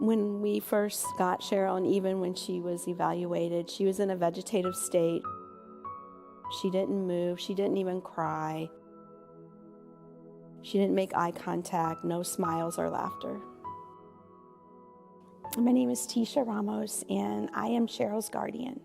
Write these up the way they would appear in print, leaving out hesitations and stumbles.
When we first got Cheryl, and even when she was evaluated, she was in a vegetative state. She didn't move, she didn't even cry. She didn't make eye contact, no smiles or laughter. My name is Tisha Ramos, and I am Cheryl's guardian.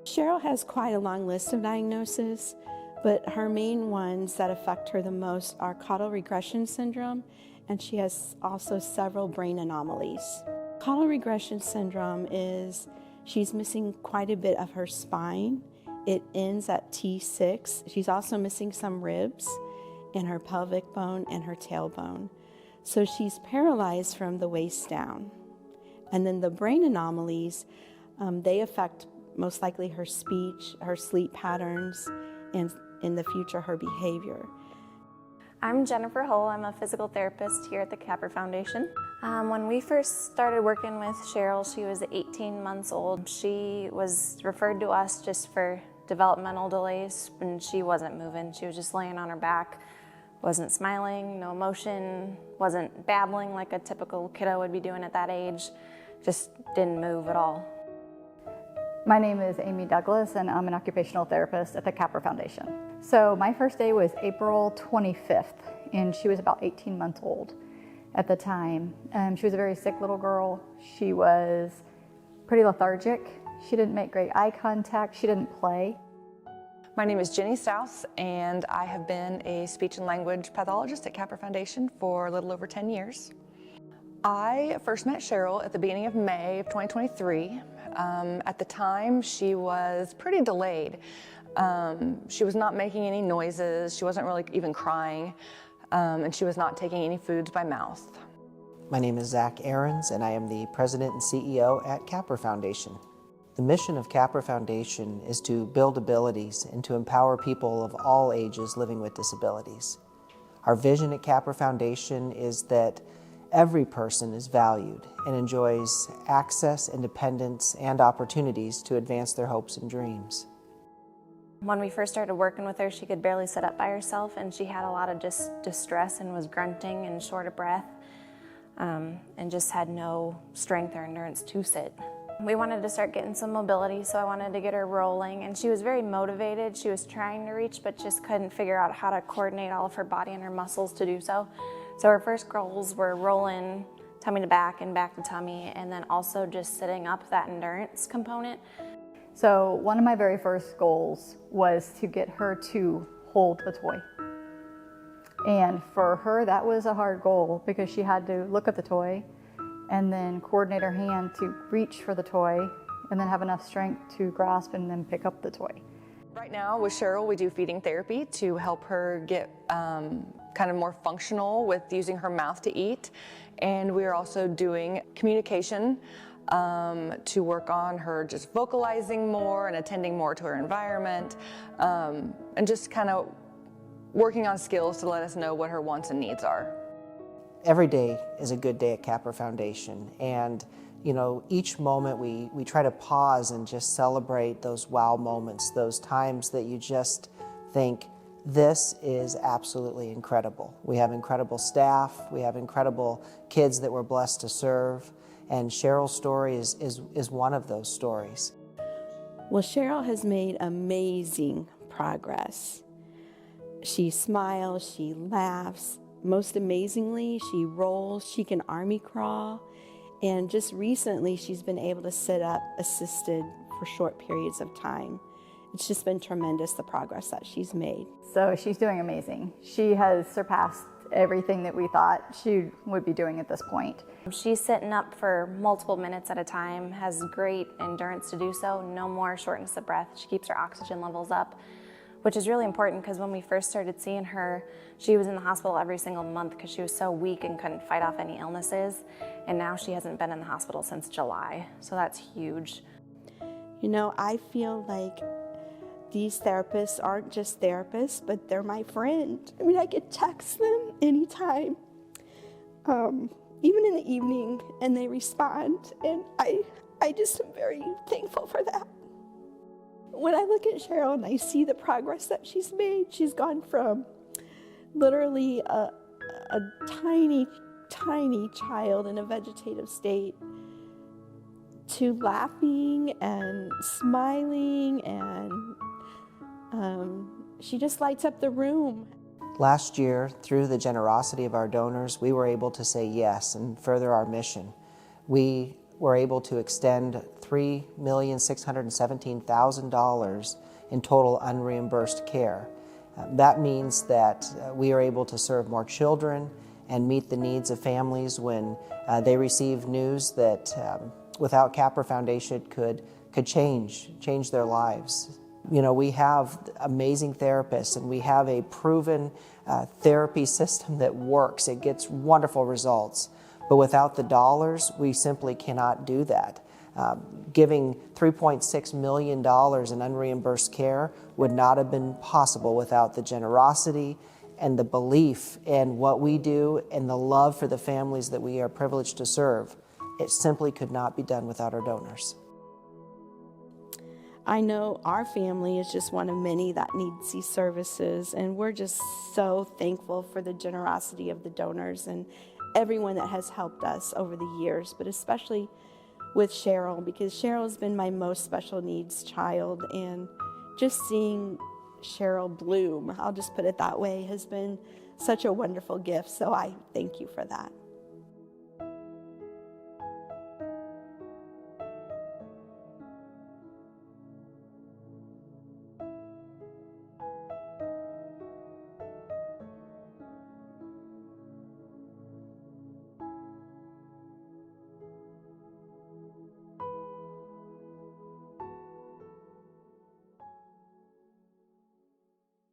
Cheryl has quite a long list of diagnoses, but her main ones that affect her the most are caudal regression syndrome, and she has also several brain anomalies. Caudal regression syndrome is she's missing quite a bit of her spine. It ends at T6. She's also missing some ribs in her pelvic bone and her tailbone. So she's paralyzed from the waist down. And then the brain anomalies, they affect most likely her speech, her sleep patterns, and in the future, her behavior. I'm Jennifer Hull. I'm a physical therapist here at the Capper Foundation. When we first started working with Cheryl, she was 18 months old. She was referred to us just for developmental delays, and she wasn't moving. She was just laying on her back, wasn't smiling, no emotion, wasn't babbling like a typical kiddo would be doing at that age, just didn't move at all. My name is Amy Douglas, and I'm an occupational therapist at the Capper Foundation. So my first day was April 25th, and she was about 18 months old at the time. She was a very sick little girl. She was pretty lethargic. She didn't make great eye contact. She didn't play. My name is Jenny Stous, and I have been a speech and language pathologist at Capper Foundation for a little over 10 years. I first met Cheryl at the beginning of May of 2023. At the time, she was pretty delayed. She was not making any noises, she wasn't really even crying, and she was not taking any foods by mouth. My name is Zach Ahrens, and I am the President and CEO at Capper Foundation. The mission of Capper Foundation is to build abilities and to empower people of all ages living with disabilities. Our vision at Capper Foundation is that every person is valued and enjoys access, independence, and opportunities to advance their hopes and dreams. When we first started working with her, she could barely sit up by herself, and she had a lot of just distress and was grunting and short of breath, and just had no strength or endurance to sit. We wanted to start getting some mobility, so I wanted to get her rolling, and she was very motivated. She was trying to reach, but just couldn't figure out how to coordinate all of her body and her muscles to do so. So her first goals were rolling tummy to back and back to tummy, and then also just sitting up, that endurance component. So one of my very first goals was to get her to hold the toy. And for her, that was a hard goal because she had to look at the toy and then coordinate her hand to reach for the toy and then have enough strength to grasp and then pick up the toy. Right now with Cheryl, we do feeding therapy to help her get kind of more functional with using her mouth to eat. And we are also doing communication to work on her just vocalizing more and attending more to her environment, and just kind of working on skills to let us know what her wants and needs are. Every day is a good day at Capper Foundation, and each moment we try to pause and just celebrate those wow moments, those times that you just think, this is absolutely incredible. We have incredible staff, we have incredible kids that we're blessed to serve, and Cheryl's story is one of those stories. Well, Cheryl has made amazing progress. She smiles, she laughs. Most amazingly, she rolls, she can army crawl, and just recently she's been able to sit up assisted for short periods of time. It's just been tremendous, the progress that she's made. So she's doing amazing. She has surpassed everything that we thought she would be doing at this point. She's sitting up for multiple minutes at a time, has great endurance to do so, no more shortness of breath. She keeps her oxygen levels up, which is really important because when we first started seeing her, she was in the hospital every single month because she was so weak and couldn't fight off any illnesses. And now she hasn't been in the hospital since July, so that's huge. I feel like these therapists aren't just therapists, but they're my friend. I could text them anytime, even in the evening, and they respond, and I just am very thankful for that. When I look at Cheryl and I see the progress that she's made, she's gone from literally a tiny, tiny child in a vegetative state to laughing and smiling, and she just lights up the room. Last year, through the generosity of our donors, we were able to say yes and further our mission. We were able to extend $3,617,000 in total unreimbursed care. That means that we are able to serve more children and meet the needs of families when they receive news that without Capper Foundation could change their lives. You know, we have amazing therapists, and we have a proven therapy system that works. It gets wonderful results. But without the dollars, we simply cannot do that. Giving $3.6 million in unreimbursed care would not have been possible without the generosity and the belief in what we do and the love for the families that we are privileged to serve. It simply could not be done without our donors. I know our family is just one of many that needs these services, and we're just so thankful for the generosity of the donors and everyone that has helped us over the years, but especially with Cheryl, because Cheryl's been my most special needs child, and just seeing Cheryl bloom, I'll just put it that way, has been such a wonderful gift, so I thank you for that.